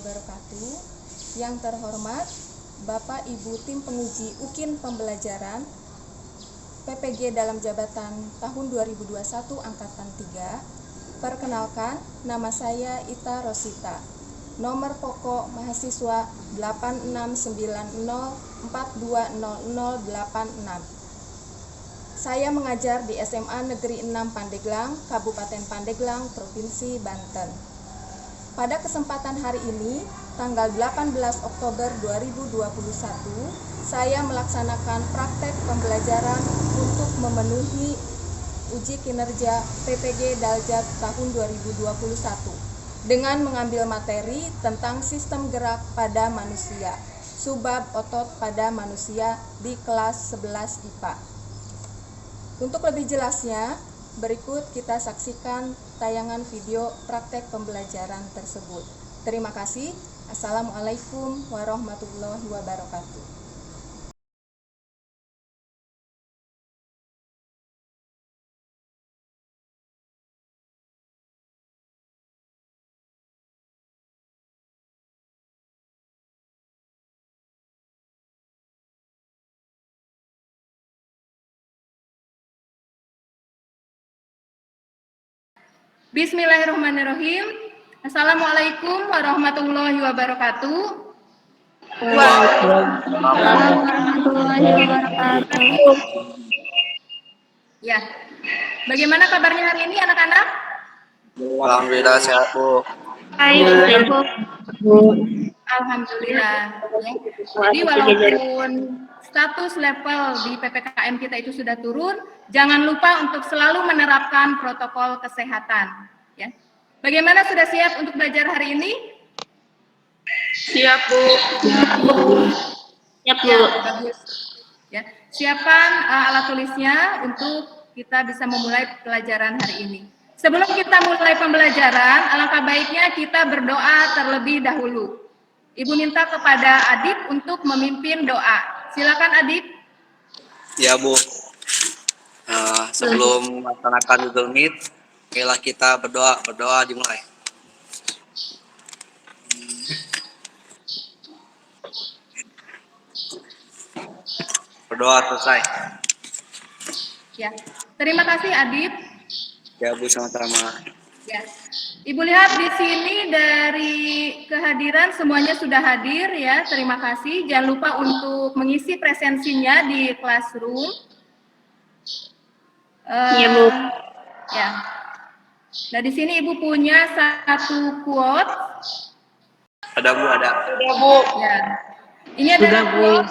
wabarakatuh. Yang terhormat Bapak Ibu Tim Penguji UKIN Pembelajaran PPG dalam jabatan tahun 2021 Angkatan 3. Perkenalkan, nama saya Ita Rosita. Nomor pokok mahasiswa 8690420086. Saya mengajar di SMA Negeri 6 Pandeglang, Kabupaten Pandeglang, Provinsi Banten. Pada kesempatan hari ini, tanggal 18 Oktober 2021, saya melaksanakan praktek pembelajaran untuk memenuhi uji kinerja PPG Daljat tahun 2021 dengan mengambil materi tentang sistem gerak pada manusia, subbab otot pada manusia di kelas 11 IPA. Untuk lebih jelasnya, berikut kita saksikan tayangan video praktek pembelajaran tersebut. Terima kasih. Assalamualaikum warahmatullahi wabarakatuh. Bismillahirrahmanirrahim. Assalamualaikum warahmatullahi wabarakatuh. Waalaikumsalam warahmatullahi wabarakatuh. Ya, bagaimana kabarnya hari ini anak-anak? Alhamdulillah sehat, Bu. Baik, Bu. Alhamdulillah. Ya. Jadi walaupun status level di PPKM kita itu sudah turun, jangan lupa untuk selalu menerapkan protokol kesehatan. Ya. Bagaimana, sudah siap untuk belajar hari ini? Siap, Bu. Siap, Bu. Ya, bagus. Ya, siapkan alat tulisnya untuk kita bisa memulai pelajaran hari ini. Sebelum kita mulai pembelajaran, alangkah baiknya kita berdoa terlebih dahulu. Ibu minta kepada Adib untuk memimpin doa. Silakan Adib. Ya, Bu. Sebelum melaksanakan Google Meet, marilah kita berdoa dimulai. Berdoa selesai. Ya, terima kasih Adib. Ya, Bu, sama-sama. Ya. Ibu lihat di sini dari kehadiran semuanya sudah hadir ya. Terima kasih. Jangan lupa untuk mengisi presensinya di classroom. Iya, Bu. Ya. Nah, di sini Ibu punya satu quote. Ada, Bu, ada. Sudah, Bu. Ya. Ini adalah quote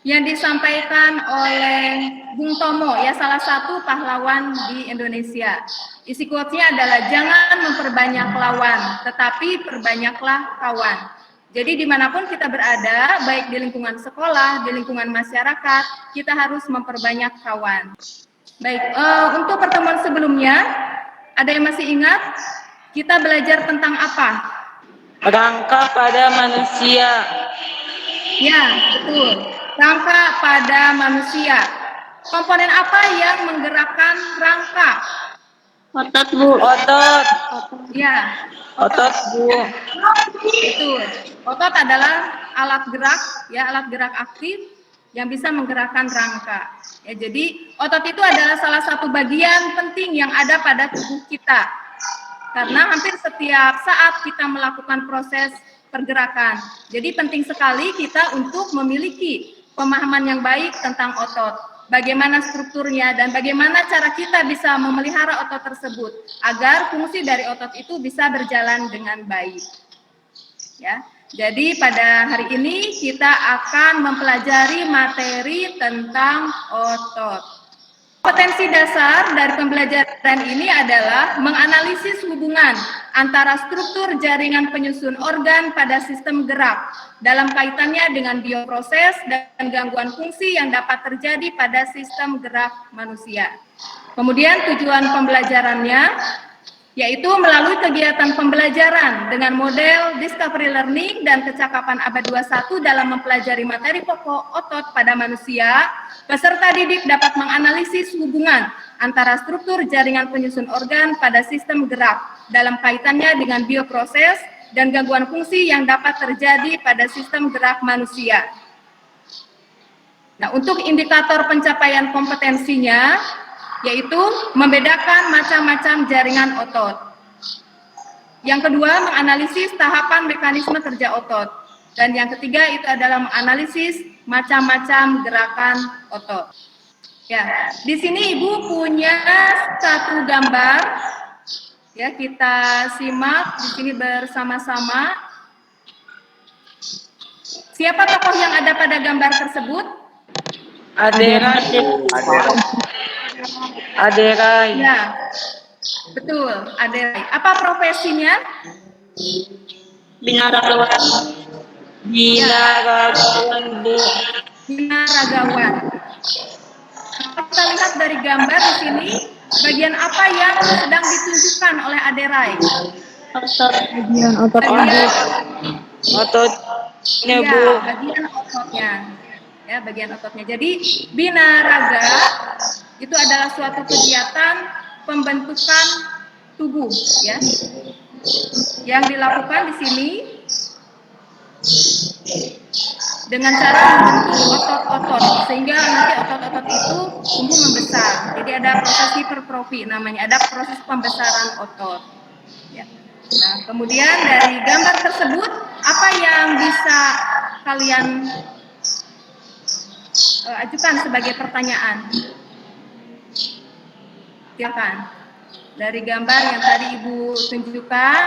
yang disampaikan oleh Bung Tomo, ya, salah satu pahlawan di Indonesia. Isi quote-nya adalah jangan memperbanyak lawan, tetapi perbanyaklah kawan. Jadi dimanapun kita berada, baik di lingkungan sekolah, di lingkungan masyarakat, kita harus memperbanyak kawan. Baik, untuk pertemuan sebelumnya, ada yang masih ingat kita belajar tentang apa? Rangka pada manusia. Ya, betul. Rangka pada manusia. Komponen apa yang menggerakkan rangka? Otot, Bu. Otot. Ya, Otot, Bu. betul. Otot adalah alat gerak, ya, alat gerak aktif yang bisa menggerakkan rangka. Ya, jadi otot itu adalah salah satu bagian penting yang ada pada tubuh kita. Karena hampir setiap saat kita melakukan proses pergerakan. Jadi penting sekali kita untuk memiliki pemahaman yang baik tentang otot. Bagaimana strukturnya dan bagaimana cara kita bisa memelihara otot tersebut agar fungsi dari otot itu bisa berjalan dengan baik. Ya. Jadi pada hari ini kita akan mempelajari materi tentang otot. Potensi dasar dari pembelajaran ini adalah menganalisis hubungan antara struktur jaringan penyusun organ pada sistem gerak dalam kaitannya dengan bioproses dan gangguan fungsi yang dapat terjadi pada sistem gerak manusia. Kemudian tujuan pembelajarannya yaitu melalui kegiatan pembelajaran dengan model discovery learning dan kecakapan abad 21 dalam mempelajari materi pokok otot pada manusia, peserta didik dapat menganalisis hubungan antara struktur jaringan penyusun organ pada sistem gerak dalam kaitannya dengan bioproses dan gangguan fungsi yang dapat terjadi pada sistem gerak manusia. Nah, untuk indikator pencapaian kompetensinya, yaitu membedakan macam-macam jaringan otot. Yang kedua, menganalisis tahapan mekanisme kerja otot. Dan yang ketiga itu adalah menganalisis macam-macam gerakan otot. Ya, di sini Ibu punya satu gambar. Ya, kita simak di sini bersama-sama. Siapa tokoh yang ada pada gambar tersebut? Aderai. Aderai. Ya, betul, Aderai. Apa profesinya? Binaragawan. Binaragawan, Bu. Binaragawan. Kita lihat dari gambar di sini, bagian apa yang sedang ditunjukkan oleh Aderai? Bagian otot Bagian, Ototnya, ya, Bu. bagian ototnya. Ya, bagian ototnya. Jadi, binaraga itu adalah suatu kegiatan pembentukan tubuh, ya, yang dilakukan di sini dengan cara membentuk otot-otot sehingga nanti otot-otot itu tumbuh membesar. Jadi ada proses hipertrofi namanya, ada proses pembesaran otot. Ya. Nah, kemudian dari gambar tersebut apa yang bisa kalian ajukan sebagai pertanyaan? Silakan. Dari gambar yang tadi Ibu tunjukkan,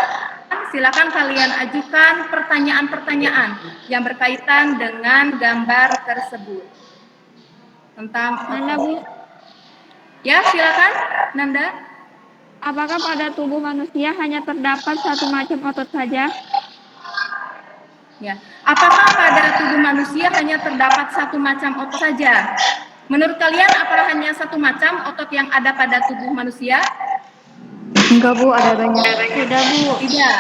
silakan kalian ajukan pertanyaan-pertanyaan yang berkaitan dengan gambar tersebut. Tentang Nanda, Bu. Ya, silakan, Nanda. Apakah pada tubuh manusia hanya terdapat satu macam otot saja? Ya. Apakah pada tubuh manusia hanya terdapat satu macam otot saja? Menurut kalian apakah hanya satu macam otot yang ada pada tubuh manusia? Enggak, Bu, ada banyak. Tidak, Bu. Tidak.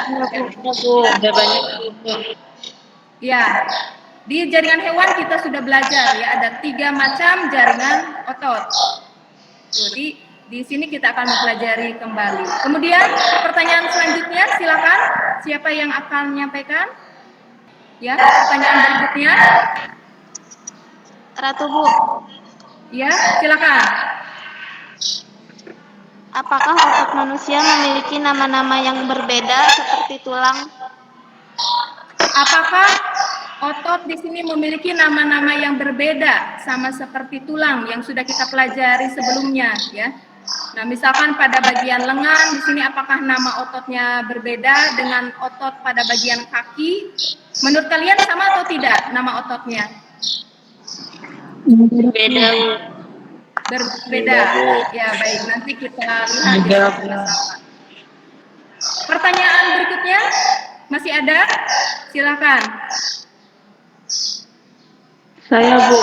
Ada banyak, Bu. Ya. Di jaringan hewan kita sudah belajar ya, ada 3 macam jaringan otot. Jadi di sini kita akan mempelajari kembali. Kemudian pertanyaan selanjutnya, silakan. Siapa yang akan menyampaikan? Ya, pertanyaan berikutnya. Ratu, Bu. Ya, silakan. Apakah otot manusia memiliki nama-nama yang berbeda seperti tulang? Apakah otot di sini memiliki nama-nama yang berbeda sama seperti tulang yang sudah kita pelajari sebelumnya, ya? Nah, misalkan pada bagian lengan di sini apakah nama ototnya berbeda dengan otot pada bagian kaki? Menurut kalian sama atau tidak nama ototnya? Berbeda, Bu. Berbeda. Ya, baik. Nanti kita lihat ya bersama. Pertanyaan berikutnya masih ada? Silakan. Saya, Bu.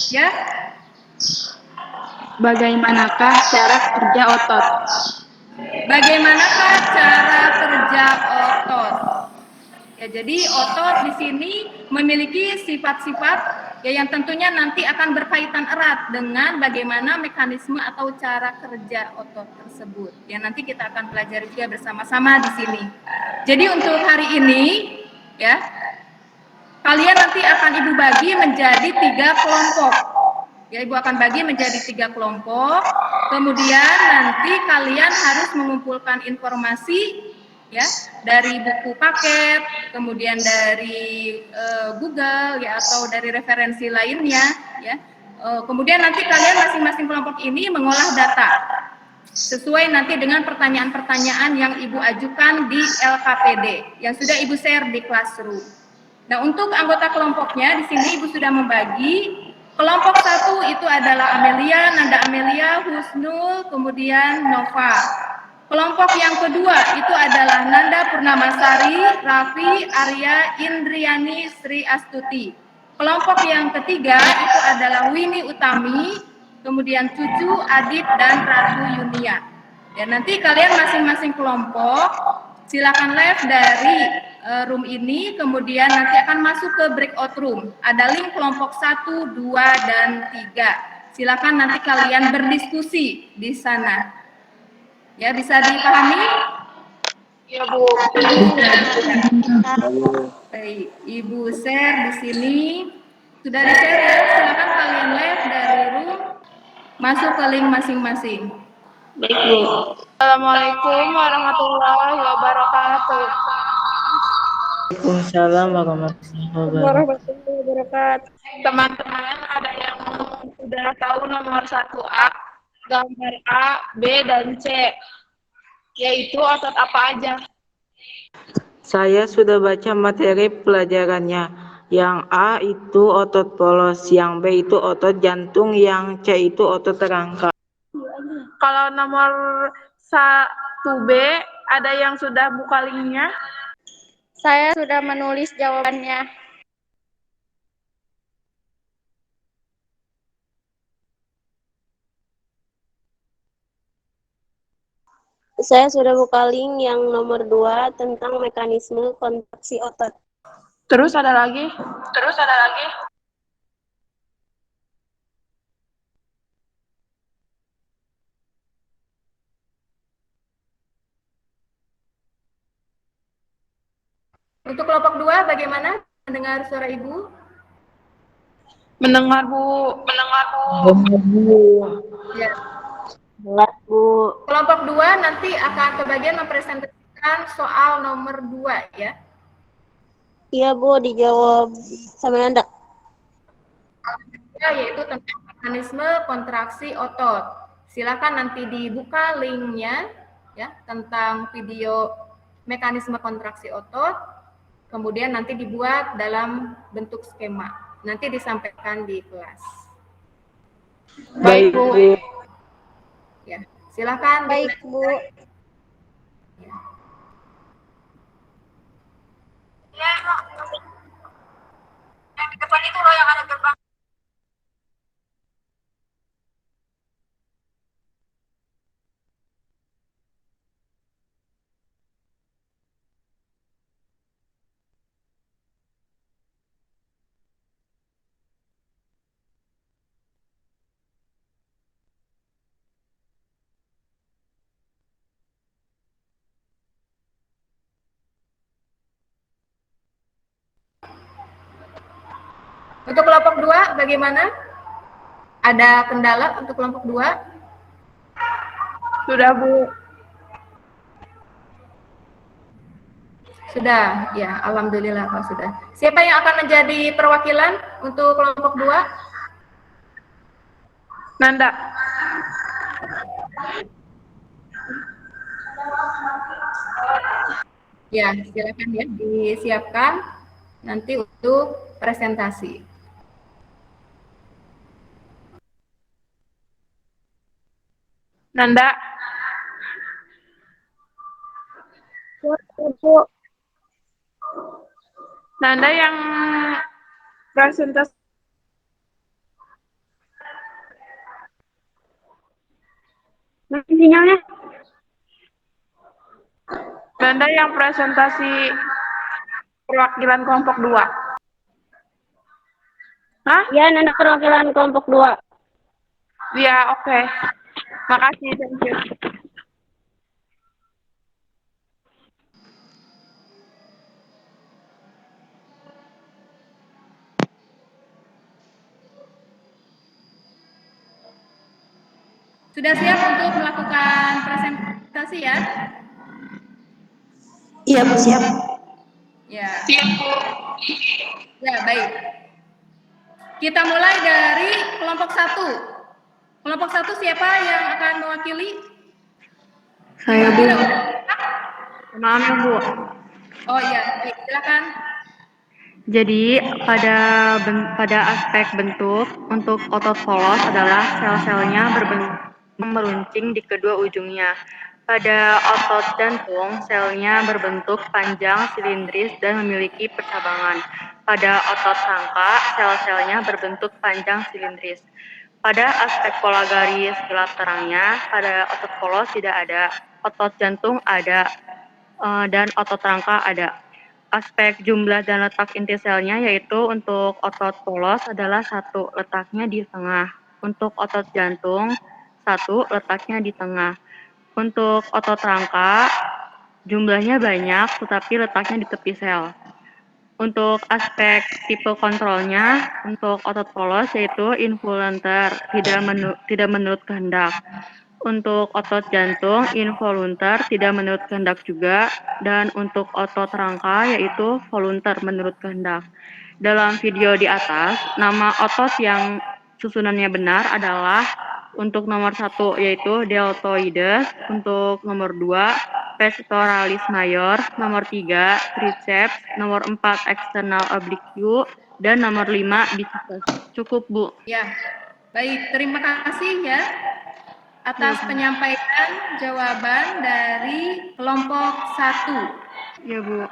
Ya. Bagaimanakah cara kerja otot? Bagaimanakah cara kerja otot? Ya, jadi otot di sini memiliki sifat-sifat ya yang tentunya nanti akan berkaitan erat dengan bagaimana mekanisme atau cara kerja otot tersebut. Ya, nanti kita akan pelajari juga bersama-sama di sini. Jadi untuk hari ini ya, kalian nanti akan Ibu bagi menjadi 3 kelompok. Ya, Ibu akan bagi menjadi 3 kelompok. Kemudian nanti kalian harus mengumpulkan informasi ya dari buku paket, kemudian dari Google ya atau dari referensi lainnya ya. Kemudian nanti kalian masing-masing kelompok ini mengolah data sesuai nanti dengan pertanyaan-pertanyaan yang Ibu ajukan di LKPD yang sudah Ibu share di Classroom. Nah, untuk anggota kelompoknya di sini Ibu sudah membagi. Kelompok 1 itu adalah Amelia, Nanda Amelia, Husnul, kemudian Nova. Kelompok yang kedua itu adalah Nanda Purnamasari, Raffi, Arya, Indriani, Sri Astuti. Kelompok yang ketiga itu adalah Winnie Utami, kemudian Cucu, Adit, dan Ratu Yunia. Ya, nanti kalian masing-masing kelompok silakan live dari room ini, kemudian nanti akan masuk ke breakout room. Ada link kelompok 1, 2, dan 3. Silakan nanti kalian berdiskusi di sana. Ya, bisa dipahami? Iya, Bu. Baik, Ibu share di sini. Sudah di-share ya? Silakan kalian live dari room, masuk ke link masing-masing. Baik, Bu. Assalamualaikum warahmatullahi wabarakatuh. Waalaikumsalam warahmatullahi wabarakatuh. Warahmatullahi wabarakatuh. Teman-teman, ada yang sudah tahu nomor 1A, gambar A, B, dan C, yaitu otot apa aja? Saya sudah baca materi pelajarannya. Yang A itu otot polos, yang B itu otot jantung, yang C itu otot rangka. Kalau nomor 1B, ada yang sudah buka linknya? Saya sudah menulis jawabannya. Saya sudah buka link yang nomor 2 tentang mekanisme kontraksi otot. Terus ada lagi? Untuk kelompok 2 bagaimana mendengar suara Ibu? Mendengar, Bu. Ya. Jelas, Bu. Kelompok 2 nanti akan kebagian mempresentasikan soal nomor 2 ya. Iya, Bu, dijawab sama Nanda. Ya, yaitu tentang mekanisme kontraksi otot. Silakan nanti dibuka linknya ya tentang video mekanisme kontraksi otot. Kemudian nanti dibuat dalam bentuk skema. Nanti disampaikan di kelas. Baik, Bu. Ya, silakan. Baik, Bu. Untuk kelompok 2 bagaimana? Ada kendala untuk kelompok 2? Sudah, Bu. Sudah, ya, alhamdulillah kalau sudah. Siapa yang akan menjadi perwakilan untuk kelompok 2? Nanda. Ya, silakan ya, disiapkan nanti untuk presentasi. Nanda. Bu. Nanda yang presentasi. Sinyalnya? Nanda yang presentasi perwakilan kelompok 2. Hah? Ya, Nanda perwakilan kelompok 2. Ya, oke. Makasih, thank you. Sudah siap untuk melakukan presentasi ya? Iya, Bu, siap. Ya. Ya, baik. Kita mulai dari kelompok 1. Kelompok 1 siapa yang akan mewakili? Saya, Bu. Maaf ya, Bu. Oh iya, baik, silakan. Jadi pada aspek bentuk, untuk otot polos adalah sel-selnya berbentuk meruncing di kedua ujungnya. Pada otot jantung, selnya berbentuk panjang, silindris, dan memiliki percabangan. Pada otot rangka, sel-selnya berbentuk panjang, silindris. Pada aspek pola garis kilat terangnya, pada otot polos tidak ada, otot jantung ada, dan otot rangka ada. Aspek jumlah dan letak inti selnya yaitu untuk otot polos adalah 1, letaknya di tengah. Untuk otot jantung, 1, letaknya di tengah. Untuk otot rangka, Jumlahnya banyak, tetapi letaknya di tepi sel. Untuk aspek tipe kontrolnya, untuk otot polos yaitu involuntar, tidak menurut kehendak. Untuk otot jantung, involuntar, tidak menurut kehendak juga. Dan untuk otot rangka yaitu voluntar, menurut kehendak. Dalam video di atas, nama otot yang susunannya benar adalah untuk nomor 1 yaitu deltoides, untuk nomor 2 pectoralis major, nomor 3 triceps, nomor 4 external oblique, dan nomor 5 bicitus. Cukup, Bu. Ya, baik. Terima kasih ya atas penyampaian jawaban dari kelompok 1. Ya, Bu.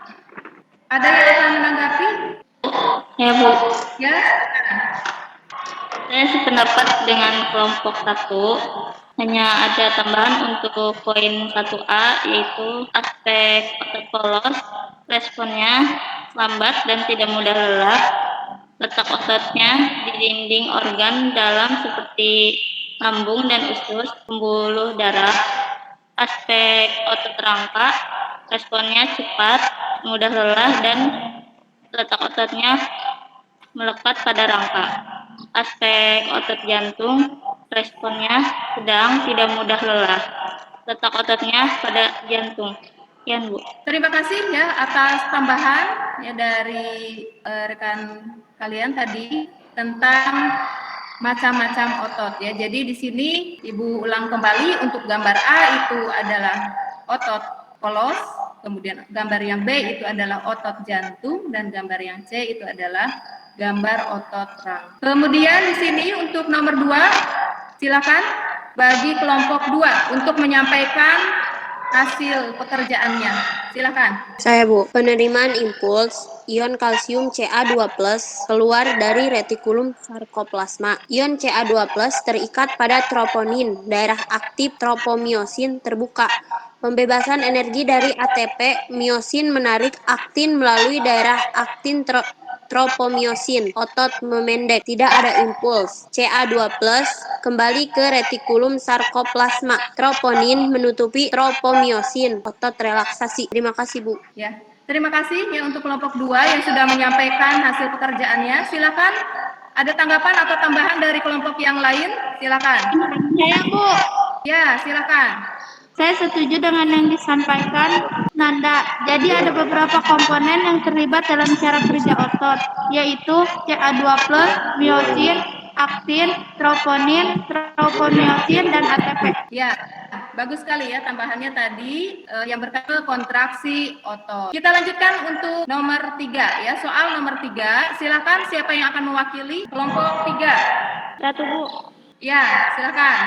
Ada yang akan menanggapi? Ya, Bu. Ya, Saya sependapat dengan kelompok 1. Hanya ada tambahan untuk poin 1A, yaitu aspek otot polos, responnya lambat dan tidak mudah lelah. Letak ototnya di dinding organ dalam seperti lambung dan usus, pembuluh darah. Aspek otot rangka, responnya cepat, mudah lelah, dan letak ototnya melekat pada rangka. Aspek otot jantung, responnya sedang, tidak mudah lelah. Letak ototnya pada jantung. Sekian, Bu. terima kasih ya atas tambahan ya dari rekan kalian tadi tentang macam-macam otot ya. Jadi di sini Ibu ulang kembali untuk gambar A itu adalah otot polos, kemudian gambar yang B itu adalah otot jantung, dan gambar yang C itu adalah gambar otot rangka. Kemudian di sini untuk nomor 2, silakan bagi kelompok 2 untuk menyampaikan hasil pekerjaannya. Silakan. Saya, Bu. Penerimaan impuls ion kalsium Ca2+ keluar dari retikulum sarkoplasma. Ion Ca2+ terikat pada troponin, daerah aktif tropomiosin terbuka. Pembebasan energi dari ATP, miosin menarik aktin melalui daerah aktin tropomiosin. Otot memendek, tidak ada impuls. Ca2+ kembali ke retikulum sarkoplasma. Troponin menutupi tropomiosin. Otot relaksasi. Terima kasih, Bu. Ya, terima kasih ya untuk kelompok 2 yang sudah menyampaikan hasil pekerjaannya. Silakan, ada tanggapan atau tambahan dari kelompok yang lain? Silakan. Saya, Bu. Ya, silakan. Saya setuju dengan yang disampaikan Nanda. Jadi ada beberapa komponen yang terlibat dalam cara kerja otot, yaitu Ca2+, miosin, aktin, troponin, tropomiosin, dan ATP. Ya, bagus sekali ya tambahannya tadi yang berkaitan kontraksi otot. Kita lanjutkan untuk nomor 3 ya. Soal nomor 3, silakan siapa yang akan mewakili kelompok 3? Satu, Bu. Ya, silakan.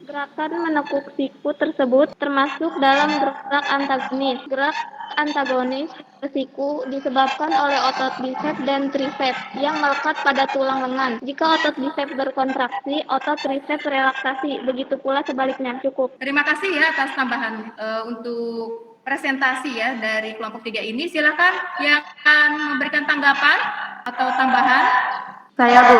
Gerakan menekuk siku tersebut termasuk dalam gerak antagonis. Gerak antagonis siku disebabkan oleh otot biceps dan triceps yang melekat pada tulang lengan. Jika otot biceps berkontraksi, otot triceps relaksasi. Begitu pula sebaliknya. Cukup. Terima kasih ya atas tambahan untuk presentasi ya dari kelompok 3 ini. Silakan yang akan memberikan tanggapan atau tambahan. Saya, Bu.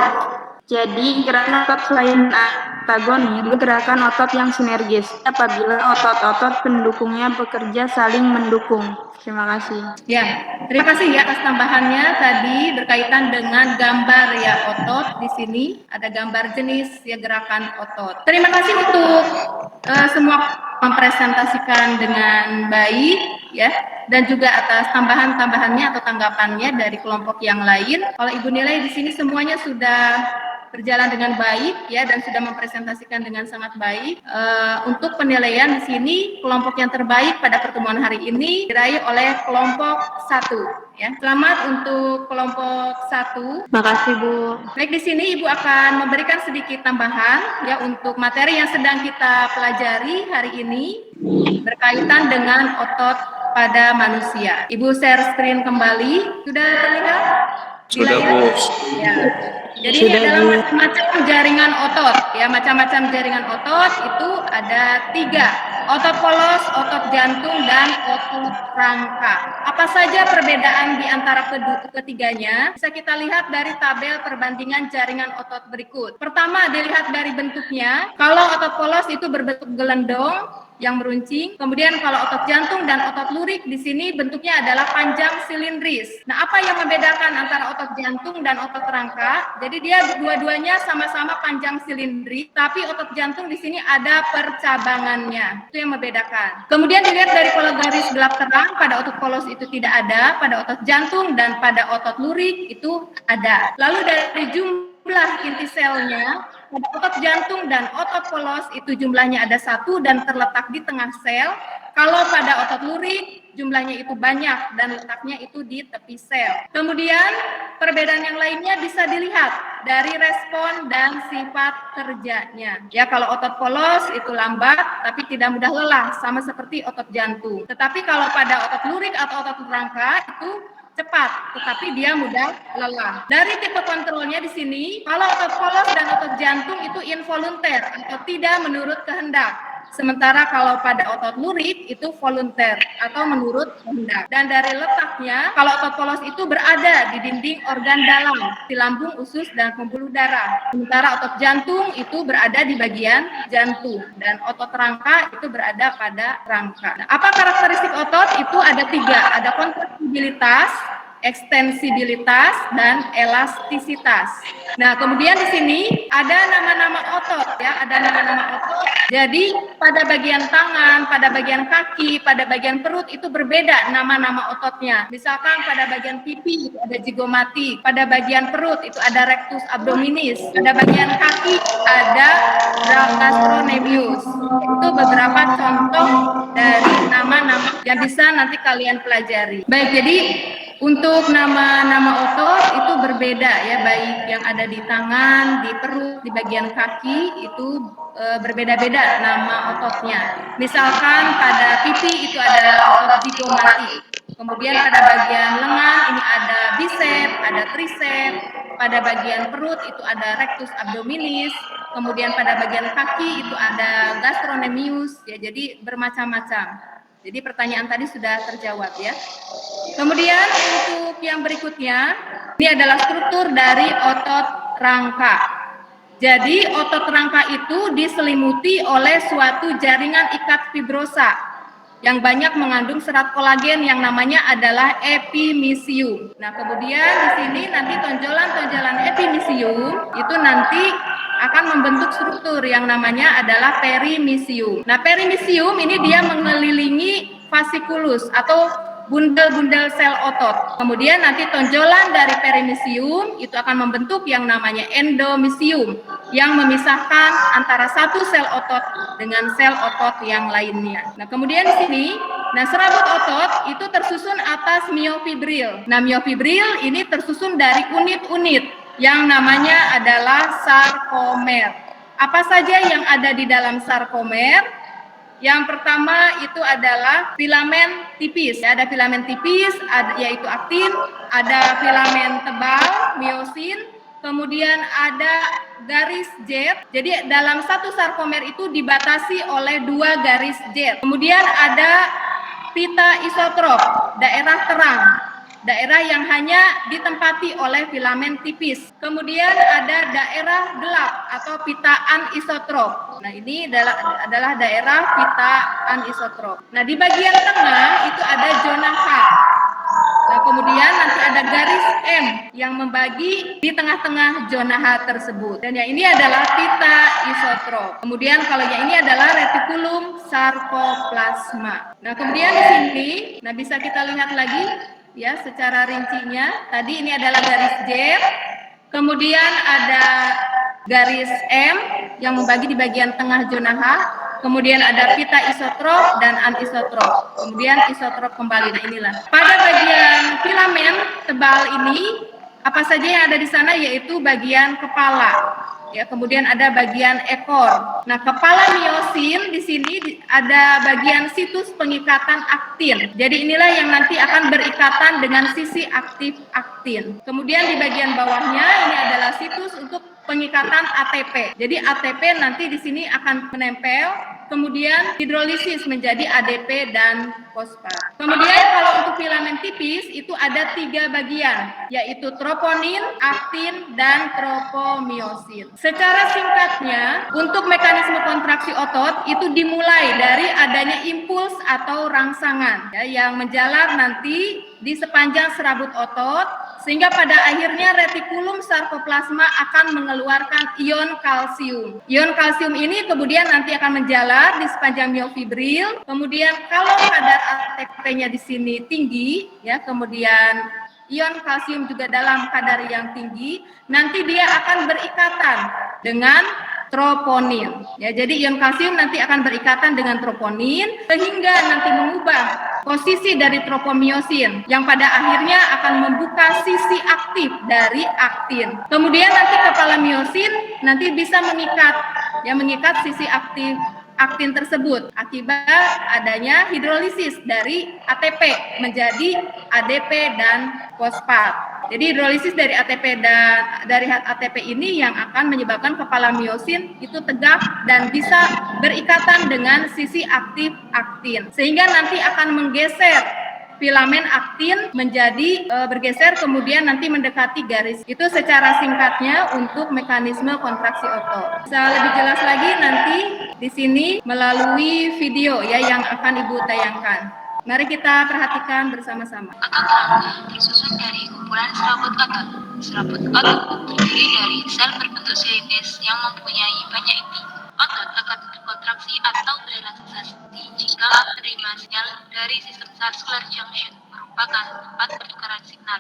Jadi, gerakan otot selain antagonis, gerakan otot yang sinergis apabila otot-otot pendukungnya bekerja saling mendukung. Terima kasih. Ya, terima kasih ya atas tambahannya tadi berkaitan dengan gambar ya otot. Di sini ada gambar jenis ya gerakan otot. Terima kasih untuk semua mempresentasikan dengan baik ya, dan juga atas tambahan-tambahannya atau tanggapannya dari kelompok yang lain. Kalau Ibu nilai di sini semuanya sudah berjalan dengan baik ya, dan sudah mempresentasikan dengan sangat baik. Untuk penilaian di sini kelompok yang terbaik pada pertemuan hari ini diraih oleh kelompok 1 ya. Selamat untuk kelompok 1. Makasih, Bu. Baik, di sini Ibu akan memberikan sedikit tambahan ya untuk materi yang sedang kita pelajari hari ini berkaitan dengan otot pada manusia. Ibu share screen kembali. Sudah terlihat? Sudah, Bu. Ya. Jadi ini adalah macam-macam jaringan otot ya, macam-macam jaringan otot itu ada 3, otot polos, otot jantung, dan otot rangka. Apa saja perbedaan di antara ketiganya? Bisa kita lihat dari tabel perbandingan jaringan otot berikut. Pertama, dilihat dari bentuknya. Kalau otot polos itu berbentuk gelendong, yang meruncing. Kemudian kalau otot jantung dan otot lurik di sini bentuknya adalah panjang silindris. Nah, apa yang membedakan antara otot jantung dan otot rangka? Jadi dia dua-duanya sama-sama panjang silindris, tapi otot jantung di sini ada percabangannya. Itu yang membedakan. Kemudian dilihat dari pola garis gelap terang, pada otot polos itu tidak ada, pada otot jantung dan pada otot lurik itu ada. Lalu dari jumlah inti selnya, pada otot jantung dan otot polos itu jumlahnya ada 1 dan terletak di tengah sel. Kalau pada otot lurik jumlahnya itu banyak dan letaknya itu di tepi sel. Kemudian perbedaan yang lainnya bisa dilihat dari respon dan sifat kerjanya. Ya, kalau otot polos itu lambat tapi tidak mudah lelah, sama seperti otot jantung. Tetapi kalau pada otot lurik atau otot rangka itu cepat, tetapi dia mudah lelah. Dari tipe kontrolnya di sini, kalau otot polos dan otot jantung itu involunter atau tidak menurut kehendak. Sementara kalau pada otot lurik itu volunter atau menurut kehendak. Dan dari letaknya, kalau otot polos itu berada di dinding organ dalam, di lambung, usus, dan pembuluh darah. Sementara otot jantung itu berada di bagian jantung. Dan otot rangka itu berada pada rangka. Nah, apa karakteristik otot? Itu ada 3. Ada kontraksibilitas, ekstensibilitas, dan elastisitas. Nah, kemudian di sini ada nama-nama otot, ya, ada nama-nama otot. Jadi pada bagian tangan, pada bagian kaki, pada bagian perut itu berbeda nama-nama ototnya. Misalkan pada bagian pipi itu ada zigomati, pada bagian perut itu ada rectus abdominis, pada bagian kaki ada gastrocnemius. Itu beberapa contoh dari nama-nama yang bisa nanti kalian pelajari. Baik, jadi untuk nama-nama otot itu berbeda ya, baik yang ada di tangan, di perut, di bagian kaki itu berbeda-beda nama ototnya. Misalkan pada pipi itu ada otot zigomati. Kemudian pada bagian lengan ini ada bicep, ada tricep. Pada bagian perut itu ada rectus abdominis. Kemudian pada bagian kaki itu ada gastrocnemius. Ya, jadi bermacam-macam. Jadi pertanyaan tadi sudah terjawab ya. Kemudian untuk yang berikutnya, ini adalah struktur dari otot rangka. Jadi otot rangka itu diselimuti oleh suatu jaringan ikat fibrosa yang banyak mengandung serat kolagen yang namanya adalah epimisium. Nah, kemudian di sini nanti tonjolan-tonjolan epimisium itu nanti akan membentuk struktur yang namanya adalah perimisium. Nah, perimisium ini dia mengelilingi fasciculus atau bundel-bundel sel otot. Kemudian nanti tonjolan dari perimisium itu akan membentuk yang namanya endomisium yang memisahkan antara satu sel otot dengan sel otot yang lainnya. Nah, kemudian di sini, serabut otot itu tersusun atas miofibril. Nah, miofibril ini tersusun dari unit-unit yang namanya adalah sarkomer. Apa saja yang ada di dalam sarkomer? Yang pertama itu adalah filamen tipis. Ya, ada filamen tipis, yaitu aktin, ada filamen tebal, miosin, kemudian ada garis jet. Jadi dalam satu sarkomer itu dibatasi oleh 2 garis jet. Kemudian ada pita isotrop, daerah terang. Daerah yang hanya ditempati oleh filamen tipis. Kemudian ada daerah gelap atau pita anisotrop. Nah, ini adalah daerah pita anisotrop. Nah, di bagian tengah itu ada zona H. Nah, kemudian nanti ada garis M yang membagi di tengah-tengah zona H tersebut. Dan yang ini adalah pita isotrop. Kemudian kalau yang ini adalah retikulum sarkoplasma. Nah, kemudian di sini, bisa kita lihat lagi ya secara rincinya. Tadi ini adalah garis Z, kemudian ada garis M yang membagi di bagian tengah zona H, kemudian ada pita isotrop dan anisotrop, kemudian isotrop kembali. Nah, inilah pada bagian filamen tebal ini apa saja yang ada di sana, yaitu bagian kepala. Ya, kemudian ada bagian ekor. Nah, kepala miosin di sini ada bagian situs pengikatan aktin. Jadi inilah yang nanti akan berikatan dengan sisi aktif aktin. Kemudian di bagian bawahnya ini adalah situs untuk pengikatan ATP. Jadi ATP nanti di sini akan menempel kemudian hidrolisis menjadi ADP dan fosfat. Kemudian kalau untuk filamen tipis itu ada 3 bagian, yaitu troponin, aktin, dan tropomiosin. Secara singkatnya, untuk mekanisme kontraksi otot itu dimulai dari adanya impuls atau rangsangan ya, yang menjalar nanti di sepanjang serabut otot, sehingga pada akhirnya retikulum sarkoplasma akan mengeluarkan ion kalsium. Ion kalsium ini kemudian nanti akan menjalar di sepanjang miofibril. Kemudian kalau kadar ATP-nya di sini tinggi, ya, kemudian ion kalsium juga dalam kadar yang tinggi, nanti dia akan berikatan dengan troponin. Ya, jadi ion kalsium nanti akan berikatan dengan troponin sehingga nanti mengubah posisi dari tropomiosin yang pada akhirnya akan membuka sisi aktif dari aktin. Kemudian nanti kepala miosin nanti bisa mengikat sisi aktif aktin tersebut akibat adanya hidrolisis dari ATP menjadi ADP dan fosfat. Jadi hidrolisis dari ATP dan dari ATP ini yang akan menyebabkan kepala miosin itu tegak dan bisa berikatan dengan sisi aktif aktin, sehingga nanti akan menggeser filamen aktin menjadi bergeser kemudian nanti mendekati garis. Itu secara singkatnya untuk mekanisme kontraksi otot. Bisa lebih jelas lagi nanti di sini melalui video ya yang akan Ibu tayangkan. Mari kita perhatikan bersama-sama. Otot rangka disusun dari kumpulan serabut otot. Serabut otot terdiri dari sel berbentuk silindris yang mempunyai banyak inti. Otot akan berkontraksi atau berelaksasi jika menerima sinyal dari sistem vascular junction merupakan tempat pertukaran signal.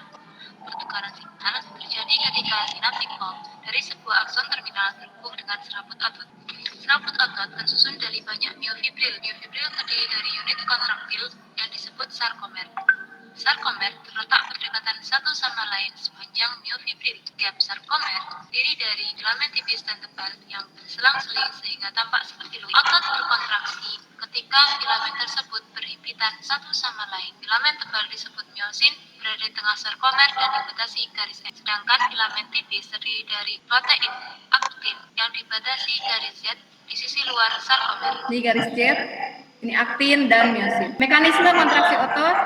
Pertukaran signal terjadi ketika synaptic pulse dari sebuah akson terminal terhubung dengan serabut otot. Serabut otot tersusun dari banyak miofibril. Miofibril terdiri dari unit kontraktil yang disebut sarkomer. Sarkomer terletak berdekatan satu sama lain sepanjang miofibril. Tiap sarkomer terdiri dari filamen tipis dan tebal yang berselang-seling sehingga tampak seperti luit. Otot berkontraksi ketika filamen tersebut berhimpitan satu sama lain. Filamen tebal disebut miosin, berada di tengah sarkomer dan dibatasi garis X. Sedangkan filamen tipis terdiri dari protein aktin yang dibatasi garis Z di sisi luar sarkomer. Di garis Z, ini aktin dan miosin. Mekanisme kontraksi otot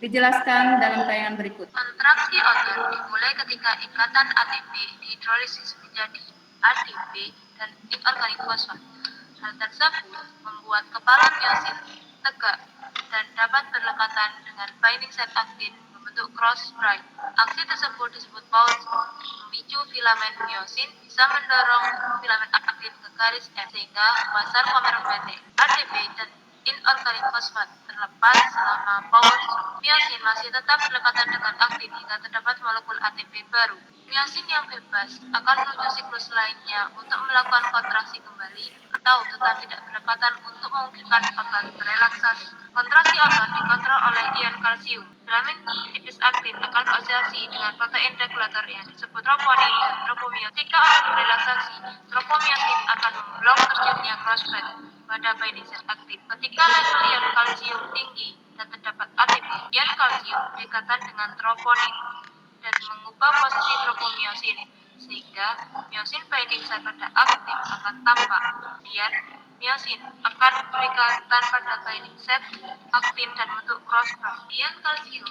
dijelaskan dalam tayangan berikut. Kontraksi otot dimulai ketika ikatan ATP dihidrolisis menjadi ADP dan inorganik fosfat. Hal tersebut membuat kepala miosin tegak dan dapat berlekatan dengan binding site aktin membentuk cross braid. Aksi tersebut disebut pause, memicu filamen miosin bisa mendorong filamen aktin ke garis F sehingga pasar komer pendek. ADP dan inorganik fosfat terlepas selama pause. Miosin masih tetap berdekatan dengan aktin hingga terdapat molekul ATP baru. Miosin yang bebas akan menuju siklus lainnya untuk melakukan kontraksi kembali atau tetap tidak berdekatan untuk memungkinkan otot berelaksasi. Kontraksi otot dikontrol oleh ion kalsium. Filamen tipis aktin akan berasosiasi dengan protein regulator yang disebut troponin dan tropomiosin. Ketika otot berelaksasi, tropomiosin akan memblok terjadinya cross-braid pada binding site aktif. Ketika level ion kalsium tinggi dan terdapat ATP, ion kalsium berdekatan dengan troponin dan mengubah posisi tropomiosin sehingga miosin binding site pada aktif akan tampak. Kemudian miosin akan berikatan pada binding site aktin dan bentuk cross-braid. Ion kalsium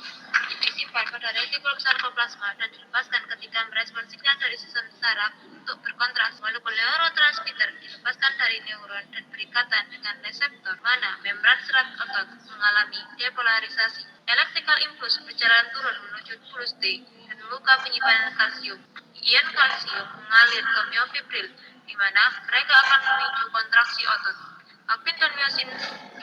disimpan pada retikulum sarkoplasma dan dilepaskan ketika merespon sinyal dari sistem saraf untuk berkontraksi. Molekul neurotransmitter dilepaskan dari neuron dan berikatan dengan reseptor mana membran serat otot mengalami depolarisasi. Electrical impulse berjalan turun menuju pulus D dan membuka penyimpanan kalsium. Ion kalsium mengalir ke miofibril, di mana mereka akan memicu kontraksi otot. Aktin dan miosin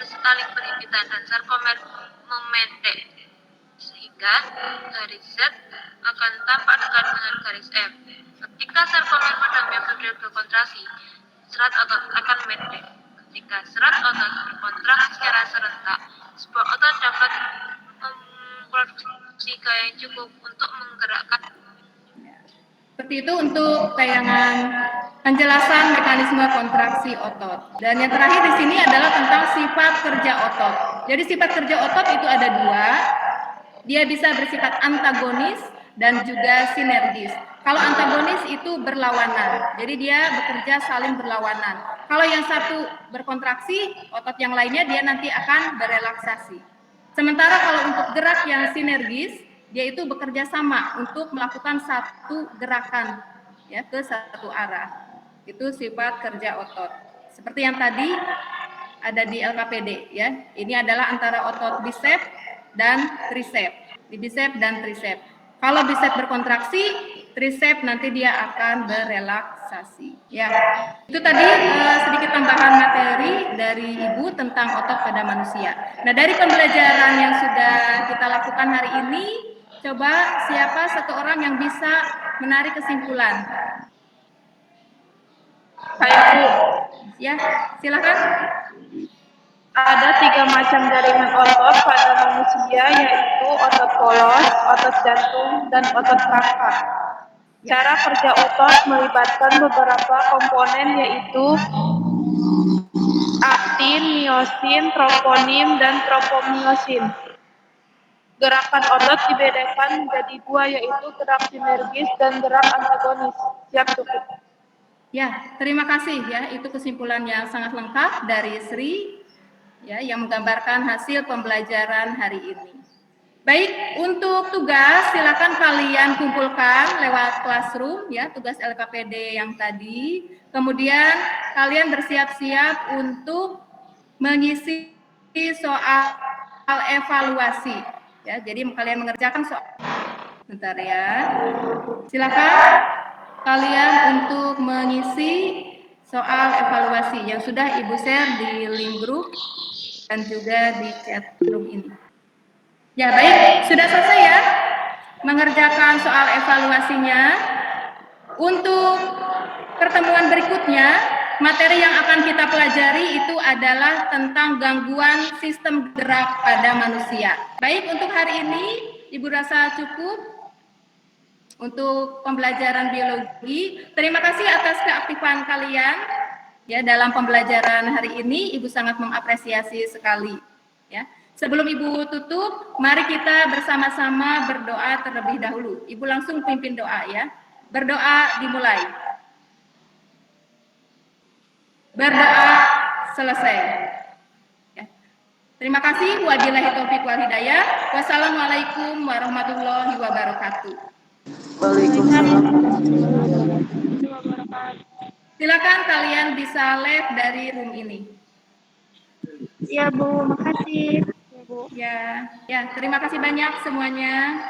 saling berhimpitan dan sarkomer memendek, sehingga garis Z akan tampak dekat dengan garis F. Ketika sarkomer pada miofibril berkontraksi, serat otot akan mendek. Ketika serat otot berkontraksi secara serentak, sebuah otot dapat memproduksi gaya yang cukup untuk menggerakkan. Seperti itu untuk tayangan penjelasan mekanisme kontraksi otot. Dan yang terakhir di sini adalah tentang sifat kerja otot. Jadi sifat kerja otot itu ada 2. Dia bisa bersifat antagonis dan juga sinergis. Kalau antagonis itu berlawanan, jadi dia bekerja saling berlawanan. Kalau yang satu berkontraksi, otot yang lainnya dia nanti akan berelaksasi. Sementara kalau untuk gerak yang sinergis, dia itu bekerja sama untuk melakukan satu gerakan ya ke satu arah. Itu sifat kerja otot. Seperti yang tadi ada di LKPD ya. Ini adalah antara otot bisep dan tricep. Di bisep dan tricep. Kalau bisep berkontraksi, tricep nanti dia akan berelaksasi. Ya, itu tadi sedikit tambahan materi dari Ibu tentang otot pada manusia. Nah, dari pembelajaran yang sudah kita lakukan hari ini, coba siapa satu orang yang bisa menarik kesimpulan? Saya Bu, Ya, silakan. ada 3 macam jaringan otot pada manusia, yaitu otot polos, otot jantung, dan otot rangka. Cara kerja otot melibatkan beberapa komponen, yaitu aktin, miosin, troponin, dan tropomiosin. Gerakan otot dibedakan menjadi 2, yaitu gerak sinergis dan gerak antagonis. Siap cukup. Ya, terima kasih ya. Itu kesimpulan yang sangat lengkap dari Sri ya yang menggambarkan hasil pembelajaran hari ini. Baik, untuk tugas silakan kalian kumpulkan lewat classroom ya, tugas LKPD yang tadi. Kemudian kalian bersiap-siap untuk mengisi soal evaluasi ya. Jadi kalian mengerjakan soal. Bentar ya. Silakan kalian untuk mengisi soal evaluasi yang sudah Ibu share di link grup dan juga di chat room ini. Ya, baik, sudah selesai ya mengerjakan soal evaluasinya. Untuk pertemuan berikutnya, materi yang akan kita pelajari itu adalah tentang gangguan sistem gerak pada manusia. Baik, untuk hari ini Ibu rasa cukup untuk pembelajaran biologi. Terima kasih atas keaktifan kalian ya dalam pembelajaran hari ini. Ibu sangat mengapresiasi sekali ya. Sebelum Ibu tutup, mari kita bersama-sama berdoa terlebih dahulu. Ibu langsung pimpin doa ya. Berdoa dimulai. Berdoa selesai. Ya. Terima kasih. Wabillahi taufiq wal hidayah. Wassalamualaikum warahmatullahi wabarakatuh. Waalaikumsalam. Silakan kalian bisa live dari room ini. Ya Bu, makasih. Ya, terima kasih banyak semuanya.